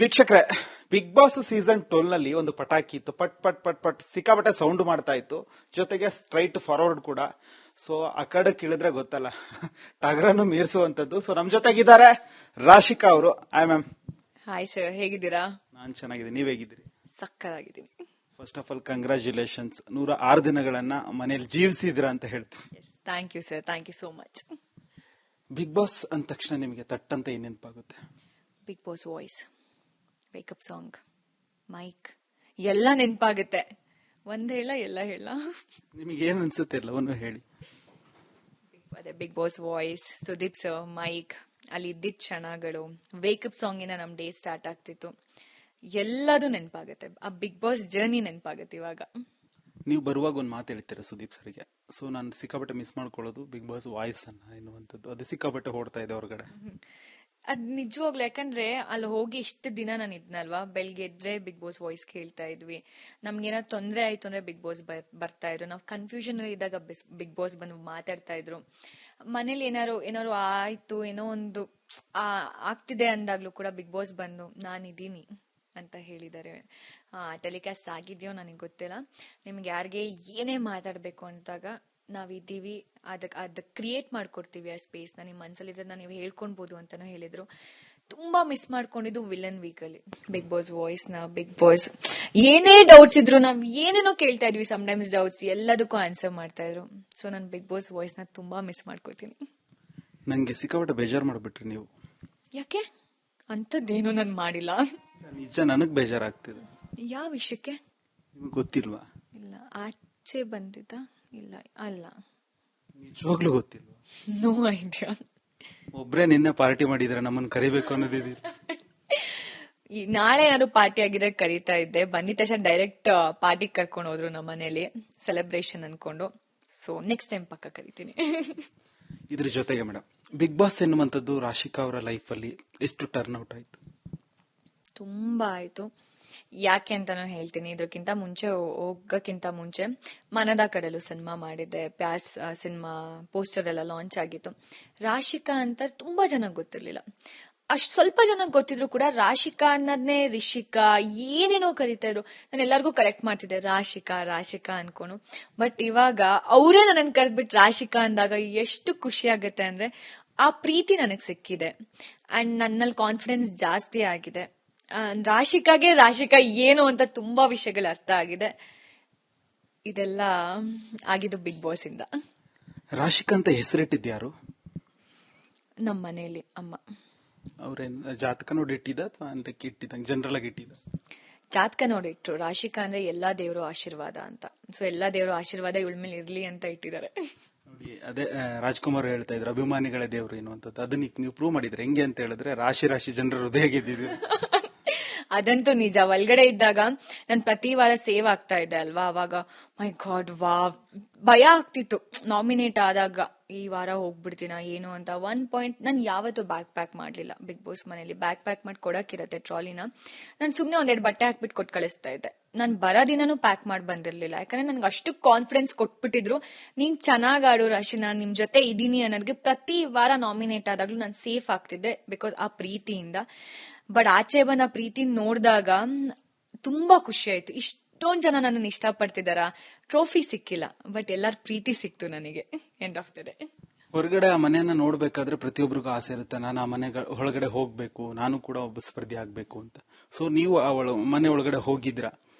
ವೀಕ್ಷಕರೇ, big boss season 12 ನಲ್ಲಿ ಒಂದು ಪಟಾಕಿ ಇತ್ತು. ಪಟ್ ಪಟ್ ಪಟ್ ಪಟ್ ಸಿಕ್ಕಾಪಟ್ಟೆ ಸೌಂಡ್ ಮಾಡ್ತಾ ಇತ್ತು, ಜೊತೆಗೆ ಸ್ಟ್ರೈಟ್ ಫಾರ್ವರ್ಡ್ ಕೂಡ. ಸೊ ಆ ಕಡೆ ಕೇಳಿದ್ರೆ ಗೊತ್ತಲ್ಲ, ಟಗರನ್ನು ಮೀರಿಸುವಂತದ್ದು. ಸೊ ನಮ್ ಜೊತೆಗಿದ್ದಾರೆ ರಾಶಿಕಾ ಅವರು. Hi ma'am. ಹಾಯ್ ಸರ್, ಹೇಗಿದ್ದೀರಾ? ನಾನ್ ಚೆನ್ನಾಗಿದ್ದೀನಿ, ನೀವ್ ಹೇಗಿದ್ದೀರಿ? ಸಕ್ಕತ್ತಾಗಿದ್ದೀನಿ. ಫಸ್ಟ್ ಆಫ್ ಆಲ್ ಕಂಗ್ರಾಚ್ಯುಲೇಷನ್ಸ್, 106 ದಿನಗಳನ್ನ ಮನೇಲಿ ಜೀವಿಸಿದ್ರ ಅಂತ ಹೇಳ್ತೀನಿ. Thank you sir, thank you so much. Bigg Boss ಅಂದ ತಕ್ಷಣ ನಿಮಗೆ ತಟ್ಟಂತ ಏನ್ ನೆನಪಾಗುತ್ತೆ? Bigg Boss voice, wake up song, mic ಎಲ್ಲ ನೆನಪಾಗುತ್ತೆ. ಒಂದ್ ಹೇಳ ಎಲ್ಲ ಹೇಳ, ನಿಮಗೆ ಏನ್ ಅನ್ಸುತ್ತೆ ಎಲ್ಲವನ್ನು ಹೇಳಿ. ಅದೇ Bigg Boss voice, Sudeep sir, mic, ಅಲ್ಲಿ ಇದ್ದಿದ್ದ ಕ್ಷಣಗಳು, ವೇಕಪ್ ಸಾಂಗ್ ಇಂದ ನಮ್ ಡೇ ಸ್ಟಾರ್ಟ್ ಆಗ್ತಿತ್ತು, ಎಲ್ಲದೂ ನೆನಪಾಗುತ್ತೆ. ಆ ಬಿಗ್ ಬಾಸ್ ಜರ್ನಿ ನೆನಪಾಗುತ್ತೆ. ಇವಾಗ ನೀವು ಬರುವಾಗ ಒಂದು ಮಾತು ಹೇಳ್ತೀರಾ ಸುದೀಪ್ ಸರ್ಗೆ, ಸೊ ನಾನು ಸಿಕ್ಕಾಪಟ್ಟೆ ಮಿಸ್ ಮಾಡ್ಕೊಳ್ಳೋದು ಬಿಗ್ ಬಾಸ್ ವಾಯ್ಸ್ ಅನ್ನ ಎನ್ನುವಂಥದ್ದು. ಅದು ಸಿಕ್ಕಾಪಟ್ಟೆ ಹೊಡ್ತಾ ಇದೆ ಹೊರಗಡೆ. ಅದ್ ನಿಜವಾಗ್ಲು, ಯಾಕಂದ್ರೆ ಅಲ್ಲಿ ಹೋಗಿ ಇಷ್ಟು ದಿನ ನಾನು ಇದ್ನಲ್ವಾ, ಬೆಳಗ್ಗೆ ಎದ್ರೆ ಬಿಗ್ ಬಾಸ್ ವಾಯ್ಸ್ ಕೇಳ್ತಾ ಇದ್ವಿ. ನಮ್ಗೇನಾದ್ರು ತೊಂದರೆ ಆಯ್ತು ಅಂದ್ರೆ ಬಿಗ್ ಬಾಸ್ ಬರ್ತಾ ಇದ್ರು. ನಾವು ಕನ್ಫ್ಯೂಷನ್ ಅಲ್ಲಿ ಇದ್ದಾಗ ಬಿಗ್ ಬಾಸ್ ಬಂದು ಮಾತಾಡ್ತಾ ಇದ್ರು. ಮನೇಲಿ ಏನಾರು ಆಯ್ತು, ಏನೋ ಒಂದು ಆಗ್ತಿದೆ ಅಂದಾಗ್ಲೂ ಕೂಡ ಬಿಗ್ ಬಾಸ್ ಬಂದು ನಾನಿದ್ದೀನಿ ಅಂತ ಹೇಳಿದ್ದಾರೆ. ಟೆಲಿಕಾಸ್ಟ್ ಆಗಿದೆಯೋ ನನಗೆ ಗೊತ್ತಿಲ್ಲ. ನಿಮ್ಗೆ ಯಾರಿಗೆ ಏನೇ ಮಾತಾಡ್ಬೇಕು ಅಂದಾಗ ನಾವಿದ್ದೀವಿ, ಅದಕ್ಕೆ ಕ್ರಿಯೇಟ್ ಮಾಡ್ಕೊಡ್ತೀವಿ ಆ ಸ್ಪೇಸ್ ನ. ನಿಮ್ ಮನ್ಸಲ್ಲಿರೋದನ್ನ ನೀವು ಹೇಳ್ಕೊಳ್ಬಹುದು ಅಂತಾನು ಹೇಳಿದ್ರು. ತುಂಬಾ ಮಿಸ್ ಮಾಡ್ಕೊಂಡಿದ್ದು ವಿಲನ್ ವೀಕ್ ಅಲ್ಲಿ ಬಿಗ್ ಬಾಸ್ ವಾಯ್ಸ್ ನ. ಬಿಗ್ ಬಾಸ್ ಏನೇ ಡೌಟ್ಸ್ ಇದ್ರು, ನಾವ್ ಏನೇನೋ ಕೇಳ್ತಾ ಇದ್ವಿ, ಸಮ್ಟೈಮ್ಸ್ ಡೌಟ್ಸ್ ಎಲ್ಲದಕ್ಕೂ ಆನ್ಸರ್ ಮಾಡ್ತಾ ಇದ್ರು. ಸೊ ನಾನು ಬಿಗ್ ಬಾಸ್ ವಾಯ್ಸ್ ನ ತುಂಬಾ ಮಿಸ್ ಮಾಡ್ಕೋತೀನಿ. ನಂಗೆ ಸಿಕ್ಕಾಪಟ್ಟೆ ಬೇಜಾರ್ ಮಾಡ್ಬಿಟ್ರಿ ನೀವು. ಯಾಕೆ? ಅಂತದ್ದೇನು ನಾನು ಮಾಡಿಲ್ಲ. ನಿಜ, ನನಗ್ ಬೇಜಾರಾಗ್ತಿದೆ. ಯಾವ ವಿಷಯಕ್ಕೆ? ನಿಮ್ಗೆ ಗೊತ್ತಿಲ್ವಾ? ಇಲ್ಲ, ಆಚೆ ಬಂದಿದ್ದ? ಇಲ್ಲ, ಅಲ್ಲ, ನಿಜವಾಗ್ಲೂ ಗೊತ್ತಿಲ್ವಾ? No idea. ಒಬ್ರೇ ನಿನ್ನೆ ಪಾರ್ಟಿ ಮಾಡಿದ್ರೆ ನಮ್ಮನ್ನ ಕರಿಬೇಕು ಅನ್ನೋದಿದ್ದೀರಿ. ನಾಳೆ ಏನಾದ್ರು ಪಾರ್ಟಿ ಆಗಿದ್ರೆ ಕರೀತಾ ಇದ್ದೆ. ಬಂದಿದ ತಕ್ಷಣ ಡೈರೆಕ್ಟ್ ಪಾರ್ಟಿ ಕರ್ಕೊಂಡು ಹೋದ್ರು ನಮ್ಮ ಮನೇಲಿ, ಸೆಲೆಬ್ರೇಷನ್ ಅನ್ಕೊಂಡು. ಸೊ ನೆಕ್ಸ್ಟ್ ಟೈಮ್ ಪಕ್ಕ ಕರಿತೀನಿ. ಇದ್ರ ಜೊತೆಗೆ ಮೇಡಮ್, ಬಿಗ್ ಬಾಸ್ ಎನ್ನುವಂಥದ್ದು ರಾಶಿಕಾ ಅವರ ಲೈಫ್ ಅಲ್ಲಿ ಎಷ್ಟು ಟರ್ನ್ ಔಟ್ ಆಯ್ತು? ತುಂಬಾ ಆಯ್ತು. ಯಾಕೆ ಅಂತಾನು ಹೇಳ್ತೀನಿ. ಇದ್ರಕ್ಕಿಂತ ಮುಂಚೆ, ಹೋಗಕ್ಕಿಂತ ಮುಂಚೆ ಮನದ ಕಡಲು ಸಿನಿಮಾ ಮಾಡಿದ್ದೆ. ಪ್ಯಾಸ್ ಸಿನಿಮಾ ಪೋಸ್ಟರ್ ಎಲ್ಲ ಲಾಂಚ್ ಆಗಿತ್ತು. ರಾಶಿಕಾ ಅಂತ ತುಂಬಾ ಜನಕ್ಕೆ ಗೊತ್ತಿರ್ಲಿಲ್ಲ. ಅಷ್ಟ್ ಸ್ವಲ್ಪ ಜನಕ್ಕೆ ಗೊತ್ತಿದ್ರು ಕೂಡ ರಾಶಿಕಾ ಅನ್ನೋದನ್ನೇ ರಿಷಿಕಾ ಏನೇನೋ ಕರೀತಾ ಇದ್ರು. ನಾನು ಎಲ್ಲರಿಗೂ ಕರೆಕ್ಟ್ ಮಾಡ್ತಿದ್ದೆ, ರಾಶಿಕಾ ರಾಶಿಕಾ ಅನ್ಕೊಂಡು. ಬಟ್ ಇವಾಗ ಅವರೇ ನನ್ನ ಕರೆದ್ಬಿಟ್ಟು ರಾಶಿಕಾ ಅಂದಾಗ ಎಷ್ಟು ಖುಷಿ ಆಗತ್ತೆ ಅಂದ್ರೆ, ಆ ಪ್ರೀತಿ ನನಗ್ ಸಿಕ್ಕಿದೆ ಅಂಡ್ ನನ್ನಲ್ಲಿ ಕಾನ್ಫಿಡೆನ್ಸ್ ಜಾಸ್ತಿ ಆಗಿದೆ. ರಾಶಿಕಾಗೆ ರಾಶಿಕಾ ಏನು ಅಂತ ತುಂಬಾ ವಿಷಯಗಳು ಅರ್ಥ ಆಗಿದೆ. ಇದೆಲ್ಲ ಆಗಿದ್ದು ಬಿಗ್ ಬಾಸ್ ಇಂದ. ರಾಶಿಕಾ ಅಂತ ಹೆಸರಿಟ್ಟಿದ್ಯಾರು? ನಮ್ಮ ಮನೆಯಲ್ಲಿ ಅಮ್ಮ. ಅವ್ರೇನ್ ಜಾತಕ ನೋಡಿ ಇಟ್ಟಿದ ಅಥವಾ ಅಂತಕ್ಕೆ ಇಟ್ಟಿದ್ದಂಗೆ ಜನರಲ್ ಆಗಿ ಇಟ್ಟಿದ? ಜಾತಕ ನೋಡಿಟ್ರು. ರಾಶಿಕಾ ಅಂದ್ರೆ ಎಲ್ಲಾ ದೇವರು ಆಶೀರ್ವಾದ ಅಂತ. ಸೊ ಎಲ್ಲಾ ದೇವರು ಆಶೀರ್ವಾದ ಇವಳ ಮೇಲೆ ಇರ್ಲಿ ಅಂತ ಇಟ್ಟಿದ್ದಾರೆ. ನೋಡಿ, ಅದೇ ರಾಜ್ಕುಮಾರ್ ಹೇಳ್ತಾ ಇದ್ರು ಅಭಿಮಾನಿಗಳ ದೇವರು ಎನ್ನುವಂಥದ್ದು. ಅದನ್ನ ನೀವು ಪ್ರೂವ್ ಮಾಡಿದ್ರೆ ಹೆಂಗೆ ಅಂತ ಹೇಳಿದ್ರೆ, ರಾಶಿ ರಾಶಿ ಜನರ ಹೃದಯ ಗೆದ್ದಿದ್ರು. ಅದಂತೂ ನಿಜ. ಒಳಗಡೆ ಇದ್ದಾಗ ನಾನು ಪ್ರತಿ ವಾರ ಸೇವ್ ಆಗ್ತಾ ಇದ್ದೆ ಅಲ್ವಾ, ಅವಾಗ ಮೈ ಗಾಡ್ ವಾವ್ ಭಯ ಆಗ್ತಿತ್ತು. ನಾಮಿನೇಟ್ ಆದಾಗ ಈ ವಾರ ಹೋಗ್ಬಿಡ್ತೀನ ಏನು ಅಂತ. ಒನ್ ಪಾಯಿಂಟ್ ನಾನು ಯಾವತ್ತೂ ಬ್ಯಾಕ್ ಪ್ಯಾಕ್ ಮಾಡ್ಲಿಲ್ಲ. ಬಿಗ್ ಬಾಸ್ ಮನೇಲಿ ಬ್ಯಾಕ್ ಪ್ಯಾಕ್ ಮಾಡಿ ಕೊಡಕ್ಕಿರತ್ತೆ ಟ್ರಾಲಿನ. ನಾನು ಸುಮ್ನೆ ಒಂದೆರಡು ಬಟ್ಟೆ ಹಾಕ್ಬಿಟ್ಟು ಕೊಟ್ಟು ಕಳಿಸ್ತಾ ಇದ್ದೆ. ನಾನು ಬರೋ ದಿನನೂ ಪ್ಯಾಕ್ ಮಾಡಿ ಬಂದಿರ್ಲಿಲ್ಲ. ಯಾಕಂದ್ರೆ ನನ್ಗೆ ಅಷ್ಟು ಕಾನ್ಫಿಡೆನ್ಸ್ ಕೊಟ್ಬಿಟ್ಟಿದ್ರು, ನೀನ್ ಚೆನ್ನಾಗ್ ಆಡು ರಾಶಿ, ನಾನ್ ನಿಮ್ ಜೊತೆ ಇದೀನಿ ಅನ್ನೋದಕ್ಕೆ. ಪ್ರತಿ ವಾರ ನಾಮಿನೇಟ್ ಆದಾಗ್ಲೂ ನಾನು ಸೇಫ್ ಆಗ್ತಿದ್ದೆ, ಬಿಕಾಸ್ ಆ ಪ್ರೀತಿಯಿಂದ. ಬಟ್ ಆಚೆ ಬಂದ ಆ ಪ್ರೀತಿ ನೋಡಿದಾಗ ತುಂಬಾ ಖುಷಿ ಆಯ್ತು. ಇಷ್ಟೊಂದ್ ಜನ ನನ್ನನ್ನು ಇಷ್ಟಪಡ್ತಿದಾರ. ಟ್ರೋಫಿ ಸಿಕ್ಕಿಲ್ಲ, ಬಟ್ ಎಲ್ಲಾರ ಪ್ರೀತಿ ಸಿಕ್ತು ನನಗೆ ಎಂಡ್ ಆಫ್ ದ ಡೇ. ಹೊರಗಡೆ ಆ ಮನೆಯನ್ನ ನೋಡ್ಬೇಕಾದ್ರೆ ಪ್ರತಿಯೊಬ್ಬರಿಗೂ ಆಸೆ ಇರುತ್ತೆ, ನಾನು ಆ ಮನೆ ಒಳಗಡೆ ಹೋಗ್ಬೇಕು, ನಾನು ಕೂಡ ಒಬ್ಬ ಸ್ಪರ್ಧಿ ಆಗ್ಬೇಕು ಅಂತ. ಸೊ ನೀವು ಆ ಮನೆ ಒಳಗಡೆ ಹೋಗಿದ್ರ.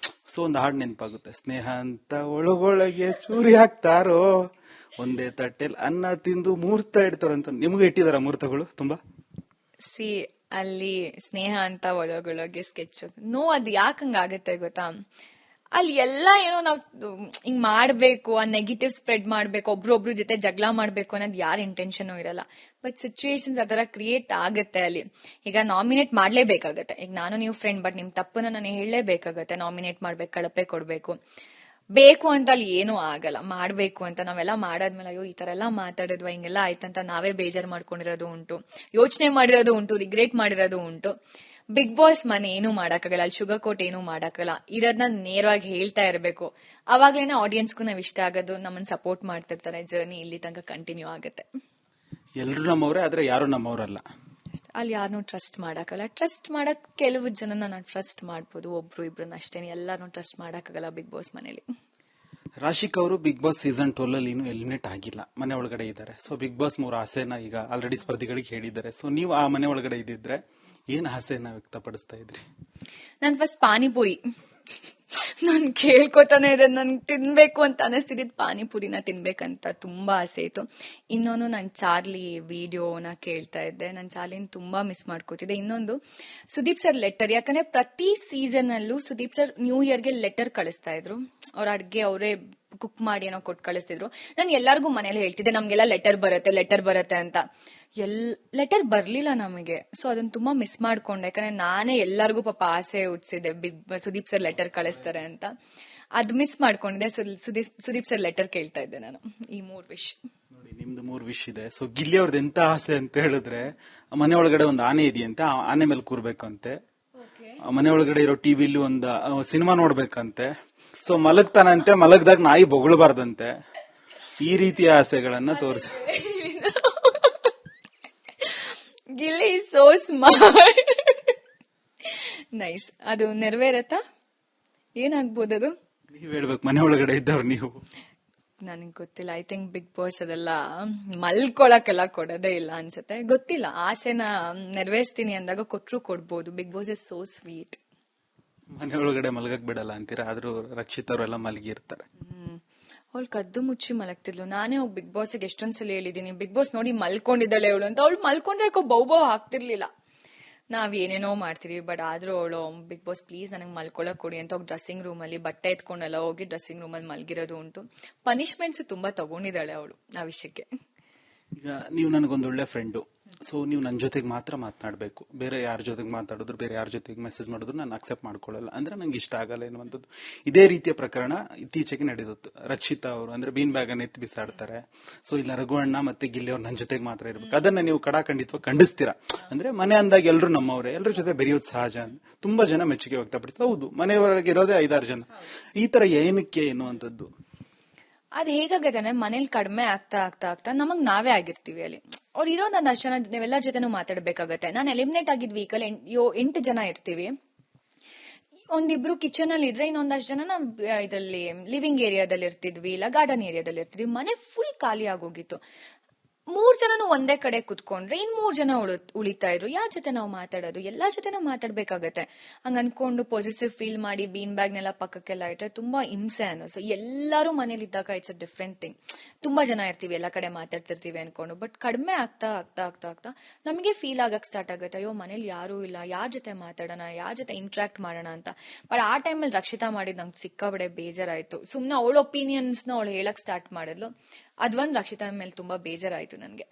ಸೊ ಒಂದು ಹಾಡು ನೆನಪಾಗುತ್ತೆ, ಸ್ನೇಹ ಅಂತ ಒಳಗೊಳಗೆ ಚೂರಿ ಹಾಕ್ತಾರೋ, ಒಂದೇ ತಟ್ಟೆಲ್ ಅನ್ನ ತಿಂದು ಮುಹೂರ್ತ ಇಡ್ತಾರಂತ. ನಿಮ್ಗೆ ಇಟ್ಟಿದಾರ ಮುಹೂರ್ತಗಳು ತುಂಬಾ? ಸಿ ಅಲ್ಲಿ ಸ್ನೇಹ ಅಂತ ಒಳಗೊಳಗೆ ಸ್ಕೆಚ್. ಅದು ಯಾಕಂಗಾಗತ್ತೆ ಗೊತ್ತಾ, ಅಲ್ಲಿ ಎಲ್ಲ ಏನೋ ನಾವ್ ಹಿಂಗ್ ಮಾಡ್ಬೇಕು, ಆ ನೆಗೆಟಿವ್ ಸ್ಪ್ರೆಡ್ ಮಾಡ್ಬೇಕು, ಒಬ್ರೊಬ್ರು ಜೊತೆ ಜಗಳ ಮಾಡ್ಬೇಕು ಅನ್ನೋದು ಯಾರ ಇಂಟೆನ್ಷನ್ ಇರಲ್ಲ. ಬಟ್ ಸಿಚುವೇಶನ್ಸ್ ಆ ತರ ಕ್ರಿಯೇಟ್ ಆಗತ್ತೆ ಅಲ್ಲಿ. ಈಗ ನಾಮಿನೇಟ್ ಮಾಡ್ಲೇಬೇಕಾಗತ್ತೆ. ಈಗ ನಾನು ನೀವು ಫ್ರೆಂಡ್, ಬಟ್ ನಿಮ್ ತಪ್ಪನ್ನ ನಾನು ಹೇಳಲೇಬೇಕಾಗತ್ತೆ. ನಾಮಿನೇಟ್ ಮಾಡ್ಬೇಕು, ಕಳಪೆ ಕೊಡ್ಬೇಕು ಬೇಕು ಅಂತ ಅಲ್ಲಿ ಏನೂ ಆಗಲ್ಲ. ಮಾಡ್ಬೇಕು ಅಂತ ನಾವೆಲ್ಲ ಮಾಡಾದ್ಮೇಲೆ ಅಯ್ಯೋ ಈ ತರ ಎಲ್ಲಾ ಮಾತಾಡಿದ್ವಾ, ಹಿಂಗೆಲ್ಲ ಆಯ್ತಂತ ನಾವೇ ಬೇಜಾರ್ ಮಾಡ್ಕೊಂಡಿರೋದು ಉಂಟು, ಯೋಚನೆ ಮಾಡಿರೋದು ಉಂಟು, ರಿಗ್ರೆಟ್ ಮಾಡಿರೋದು ಉಂಟು. ಬಿಗ್ ಬಾಸ್ ಮನೆ ಏನೂ ಮಾಡಕ್ಕಾಗಲ್ಲ, ಅಲ್ಲಿ ಶುಗರ್ ಕೋಟ್ ಏನೂ ಮಾಡಕ್ಕಾಗಲ್ಲ. ಇರೋದನ್ನ ನೇರವಾಗಿ ಹೇಳ್ತಾ ಇರಬೇಕು. ಅವಾಗ್ಲೇನೆ ಆಡಿಯನ್ಸ್ಗೂ ನಾವ್ ಇಷ್ಟ ಆಗೋದು, ನಮ್ಮನ್ನ ಸಪೋರ್ಟ್ ಮಾಡ್ತಿರ್ತಾರೆ. ಜರ್ನಿ ಇಲ್ಲಿ ತನಕ ಕಂಟಿನ್ಯೂ ಆಗತ್ತೆ. ಎಲ್ರು ನಮ್ಮವ್ರೆ, ಆದ್ರೆ ಯಾರು ನಮ್ಮವ್ರಲ್ಲ. ಅಲ್ಲಿ ಯಾರನ್ನೂ ಟ್ರಸ್ಟ್ ಮಾಡಕ್ಕಲ್ಲ. ಟ್ರಸ್ಟ್ ಮಾಡಕ್ ಕೆಲವು ಜನನ ನಾನು ಟ್ರಸ್ಟ್ ಮಾಡ್ಬೋದು, ಒಬ್ರು ಇಬ್ರನ್ನ ಅಷ್ಟೇನೆ, ಎಲ್ಲಾರನ್ನೂ ಟ್ರಸ್ಟ್ ಮಾಡಕ್ಕಾಗಲ್ಲ ಬಿಗ್ ಬಾಸ್ ಮನೇಲಿ. ರಾಶಿಕ್ ಅವರು ಬಿಗ್ ಬಾಸ್ ಸೀಸನ್ 12 ಅಲ್ಲಿ ಇನ್ನೂ ಎಲಿಮಿನೇಟ್ ಆಗಿಲ್ಲ, ಮನೆ ಒಳಗಡೆ ಇದ್ದಾರೆ. ಸೊ ಬಿಗ್ ಬಾಸ್ 3 ಆಸೆನ ಈಗ ಆಲ್ರೆಡಿ ಸ್ಪರ್ಧಿಗಳಿಗೆ ಹೇಳಿದ್ದಾರೆ. ಸೊ ನೀವು ಆ ಮನೆ ಒಳಗಡೆ ಇದ್ದಿದ್ರೆ ಏನ್ ಆಸೆನ ವ್ಯಕ್ತಪಡಿಸ್ತಾ ಇದ್ರಿ? ನಾನು ಫಸ್ಟ್ ಪಾನಿಪುರಿ, ನಾನು ಕೇಳ್ಕೊತಾನೆ ಇದೆ, ನನ್ಗೆ ತಿನ್ಬೇಕು ಅಂತ ಅನಿಸ್ತಿದ್ದ ಪಾನಿಪುರಿನ ತಿನ್ಬೇಕಂತ ತುಂಬಾ ಆಸೆ ಇತ್ತು. ಇನ್ನೊಂದು ನಾನು ಚಾರ್ಲಿ ವಿಡಿಯೋನ ಕೇಳ್ತಾ ಇದ್ದೆ, ನಾನು ಚಾರ್ಲಿನ ತುಂಬಾ ಮಿಸ್ ಮಾಡ್ಕೋತಿದ್ದೆ. ಇನ್ನೊಂದು ಸುದೀಪ್ ಸರ್ ಲೆಟರ್, ಯಾಕಂದ್ರೆ ಪ್ರತಿ ಸೀಸನ್ ಅಲ್ಲೂ ಸುದೀಪ್ ಸರ್ ನ್ಯೂ ಇಯರ್ಗೆ ಲೆಟರ್ ಕಳಿಸ್ತಾ ಇದ್ರು. ಅವ್ರ ಅಡ್ಗೆ ಅವರೇ ಕುಕ್ ಮಾಡಿ ಏನೋ ಕೊಟ್ಟು ಕಳಿಸ್ತಿದ್ರು. ನಾನು ಎಲ್ಲಾರ್ಗು ಮನೇಲಿ ಹೇಳ್ತಿದ್ದೆ ನಮ್ಗೆಲ್ಲ ಲೆಟರ್ ಬರುತ್ತೆ ಅಂತ. ಲೆಟರ್ ಬರ್ಲಿಲ್ಲ ನಮಗೆ. ಸೊ ಅದನ್ನ ತುಂಬಾ ಮಿಸ್ ಮಾಡ್ಕೊಂಡೆ, ಯಾಕಂದ್ರೆ ನಾನೇ ಎಲ್ಲರಿಗೂ ಪಾಪ ಆಸೆ ಹುಟ್ಟಿಸಿದೆ ಸುದೀಪ್ ಸರ್ ಲೆಟರ್ ಕಳಿಸ್ತಾರೆ ಅಂತ. ಅದ್ ಮಿಸ್ ಮಾಡ್ಕೊಂಡಿದ್ದೆ. ಸುದೀಪ್ ಸರ್ ಲೆಟರ್ ಕೇಳ್ತಾ ಇದ್ದೆ ನಾನು. ಈ 3 ವಿಶ್ ನೋಡಿ, ನಿಮ್ದು 3 ವಿಶ್ ಇದೆ. ಸೊ ಗಿಲ್ಲಿ ಅವ್ರದ್ದು ಎಂತ ಆಸೆ ಅಂತ ಹೇಳಿದ್ರೆ, ಮನೆ ಒಳಗಡೆ ಒಂದು ಆನೆ ಇದೆಯಂತೆ, ಆ ಆನೆ ಮೇಲೆ ಕೂರ್ಬೇಕಂತೆ. ಮನೆ ಒಳಗಡೆ ಇರೋ ಟಿವಿಲಿ ಒಂದು ಸಿನಿಮಾ ನೋಡ್ಬೇಕಂತೆ. ಸೊ ಮಲಗ್ತಾನಂತೆ, ಮಲಗ್ದಾಗ ನಾಯಿ ಬೊಗಳಬಾರ್ದಂತೆ. ಈ ರೀತಿಯ ಆಸೆಗಳನ್ನ ತೋರಿಸಿ. Gilli so smart. ನೈಸ್. ಅದು ನೆರವೇರತ್ತಾ? ಏನಾಗ್ಬೋದದು? ನೀವ್ ಹೇಳ್ಬೇಕು, ಮನೆ ಒಳಗಡೆ ಇದ್ದವ್ರು ನೀವು. ನನಗ್ ಗೊತ್ತಿಲ್ಲ. ಐ ಥಿಂಕ್ ಬಿಗ್ ಬಾಸ್ ಅದೆಲ್ಲ ಮಲ್ಕೊಳಕ್ಕೆಲ್ಲ ಕೊಡೋದೇ ಇಲ್ಲ ಅನ್ಸುತ್ತೆ. ಗೊತ್ತಿಲ್ಲ. ಆಸೆನ ನೆರವೇರಿಸ್ತೀನಿ ಅಂದಾಗ ಕೊಟ್ರು ಕೊಡ್ಬೋದು. Bigg Boss is so sweet. ಮನೆ ಒಳಗಡೆ ಮಲಗಕ್ ಬಿಡಲ್ಲ ಅಂತೀರಾ, ಆದ್ರೂ ರಕ್ಷಿತ್ ಅವರೆಲ್ಲ ಮಲಗಿರ್ತಾರೆ. ಅವಳು ಕದ್ದು ಮುಚ್ಚಿ ಮಲಗ್ತಿದ್ಲು. ನಾನೇ ಹೋಗಿ ಬಿಗ್ ಬಾಸ್ಗೆ ಎಷ್ಟೊಂದ್ಸಲ ಹೇಳಿದೀನಿ, ಬಿಗ್ ಬಾಸ್ ನೋಡಿ ಮಲ್ಕೊಂಡಿದ್ದಾಳೆ ಅವಳು ಅಂತ. ಅವಳು ಮಲ್ಕೊಂಡ್ರೆ ಯಾಕೋ ಬೌ ಹಾಕ್ತಿರ್ಲಿಲ್ಲ. ನಾವ್ ಏನೇನೋ ಮಾಡ್ತಿದೀವಿ, ಬಟ್ ಆದ್ರೂ ಅವಳು ಬಿಗ್ ಬಾಸ್ ಪ್ಲೀಸ್ ನನಗೆ ಮಲ್ಕೊಳಕ್ ಕೊಡಿ ಅಂತ ಹೋಗಿ ಡ್ರೆಸ್ಸಿಂಗ್ ರೂಮ್ ಅಲ್ಲಿ ಬಟ್ಟೆ ಎತ್ಕೊಂಡೆಲ್ಲ ಹೋಗಿ ಡ್ರೆಸ್ಸಿಂಗ್ ರೂಮ್ ಅಲ್ಲಿ ಮಲ್ಗಿರೋದು ಉಂಟು. ಪನಿಷ್ಮೆಂಟ್ಸ್ ತುಂಬಾ ತಗೊಂಡಿದ್ದಾಳೆ ಅವಳು ಆ ವಿಷಯಕ್ಕೆ. ಈಗ ನೀವು ನನಗೊಂದು ಒಳ್ಳೆ ಫ್ರೆಂಡು. ಸೊ ನೀವು ನನ್ನ ಜೊತೆಗೆ ಮಾತ್ರ ಮಾತನಾಡಬೇಕು, ಬೇರೆ ಯಾರ ಜೊತೆಗೆ ಮಾತಾಡಿದ್ರು, ಬೇರೆ ಯಾರ ಜೊತೆಗೆ ಮೆಸೇಜ್ ಮಾಡಿದ್ರು ನಾನು ಅಕ್ಸೆಪ್ಟ್ ಮಾಡ್ಕೊಳ್ಳಲ್ಲ, ಅಂದ್ರೆ ನಂಗೆ ಇಷ್ಟ ಆಗಲ್ಲ ಎನ್ನುವಂಥದ್ದು. ಇದೇ ರೀತಿಯ ಪ್ರಕರಣ ಇತ್ತೀಚೆಗೆ ನಡೆದಿತ್ತು. ರಕ್ಷಿತಾ ಅವರು ಅಂದ್ರೆ ಬೀನ್ ಬ್ಯಾಗ್ ಅನ್ನು ಎತ್ತಿ ಬಿಸಾಡ್ತಾರೆ. ಸೊ ಇಲ್ಲ ರಘುವಣ್ಣ ಮತ್ತೆ ಗಿಲ್ಲಿ ಅವ್ರು ನನ್ನ ಜೊತೆಗೆ ಮಾತ್ರ ಇರ್ಬೇಕು. ಅದನ್ನ ನೀವು ಕಡಾಖಂಡಿತವಾಗಿ ಖಂಡಿಸ್ತೀರಾ? ಅಂದ್ರೆ ಮನೆ ಅಂದಾಗ ಎಲ್ಲರೂ ನಮ್ಮವರೇ, ಎಲ್ಲರ ಜೊತೆ ಬೆರೆಯೋದು ಸಹಜ ಅಂತ ತುಂಬಾ ಜನ ಮೆಚ್ಚುಗೆ ವ್ಯಕ್ತಪಡಿಸ್ತಾರೆ. ಹೌದು, ಮನೆಯೊಳಗೆ ಇರೋದೇ 5-6 ಜನ. ಈ ತರ ಏನಕ್ಕೆ ಎನ್ನುವಂಥದ್ದು ಅದ್ ಹೇಗಾಗತ್ತೆ ಅಂದ್ರೆ ಮನೇಲಿ ಕಡಿಮೆ ಆಗ್ತಾ ಆಗ್ತಾ ಆಗ್ತಾ ನಮಗ್ ನಾವೇ ಆಗಿರ್ತೀವಿ. ಅಲ್ಲಿ ಅವ್ರು ಇರೋದ್ 10 ಜನ, ನೀವೆಲ್ಲರ ಜೊತೆನೂ ಮಾತಾಡ್ಬೇಕಾಗತ್ತೆ. ನಾನು ಎಲಿಮಿನೇಟ್ ಆಗಿದ್ ವೀಕಲ್ಲಿ 8 ಜನ ಇರ್ತೀವಿ. ಒಂದಿಬ್ರು ಕಿಚನ್ ಅಲ್ಲಿ ಇದ್ರೆ ಇನ್ನೊಂದಷ್ಟು ಜನ ನಾವು ಇದರಲ್ಲಿ ಲಿವಿಂಗ್ ಏರಿಯಾದಲ್ಲಿ ಇರ್ತಿದ್ವಿ, ಇಲ್ಲ ಗಾರ್ಡನ್ ಏರಿಯಾದಲ್ಲಿ ಇರ್ತಿದ್ವಿ. ಮನೆ ಫುಲ್ ಖಾಲಿ ಆಗೋಗಿತ್ತು. 3 ಜನನು ಒಂದೇ ಕಡೆ ಕುತ್ಕೊಂಡ್ರೆ 3 ಜನ ಉಳಿತಾ ಇದ್ರು. ಯಾರ ಜೊತೆ ನಾವು ಮಾತಾಡೋದು? ಎಲ್ಲಾರ ಜೊತೆನೂ ಮಾತಾಡ್ಬೇಕಾಗತ್ತೆ. ಹಂಗ ಅನ್ಕೊಂಡು ಪೊಸಿಟಿವ್ ಫೀಲ್ ಮಾಡಿ ಬೀನ್ ಬ್ಯಾಗ್ ನೆಲ್ಲ ಪಕ್ಕಕ್ಕೆಲ್ಲ ಇಟ್ರೆ ತುಂಬಾ ಹಿಂಸೆ ಅನ್ನಿಸು. ಎಲ್ಲಾರು ಮನೇಲಿ ಇದ್ದಾಗ ಇಟ್ಸ್ ಅ ಡಿಫ್ರೆಂಟ್ ಥಿಂಗ್. ತುಂಬಾ ಜನ ಇರ್ತೀವಿ, ಎಲ್ಲಾ ಕಡೆ ಮಾತಾಡ್ತಿರ್ತೀವಿ ಅನ್ಕೊಂಡು. ಬಟ್ ಕಡಿಮೆ ಆಗ್ತಾ ಆಗ್ತಾ ಆಗ್ತಾ ಆಗ್ತಾ ನಮಗೆ ಫೀಲ್ ಆಗಕ್ ಸ್ಟಾರ್ಟ್ ಆಗುತ್ತೆ, ಅಯ್ಯೋ ಮನೇಲಿ ಯಾರು ಇಲ್ಲ, ಯಾರ ಜೊತೆ ಮಾತಾಡೋಣ, ಯಾರ ಜೊತೆ ಇಂಟ್ರಾಕ್ಟ್ ಮಾಡೋಣ ಅಂತ. ಬಟ್ ಆ ಟೈಮಲ್ಲಿ ರಕ್ಷಿತಾ ಮಾಡಿದ್ ನಂಗೆ ಸಿಕ್ಕಾಬಡೆ ಬೇಜಾರಾಯ್ತು. ಸುಮ್ನೆ ಅವಳ ಒಪಿನಿಯನ್ಸ್ ನ ಅವಳು ಹೇಳಕ್ ಸ್ಟಾರ್ಟ್ ಮಾಡಿದ್ಲು. ಅದೊಂದು ರಕ್ಷಿತಾ ಮೇಲೆ ತುಂಬಾ ಬೇಜಾರಾಯ್ತು ನನ್ಗೆ.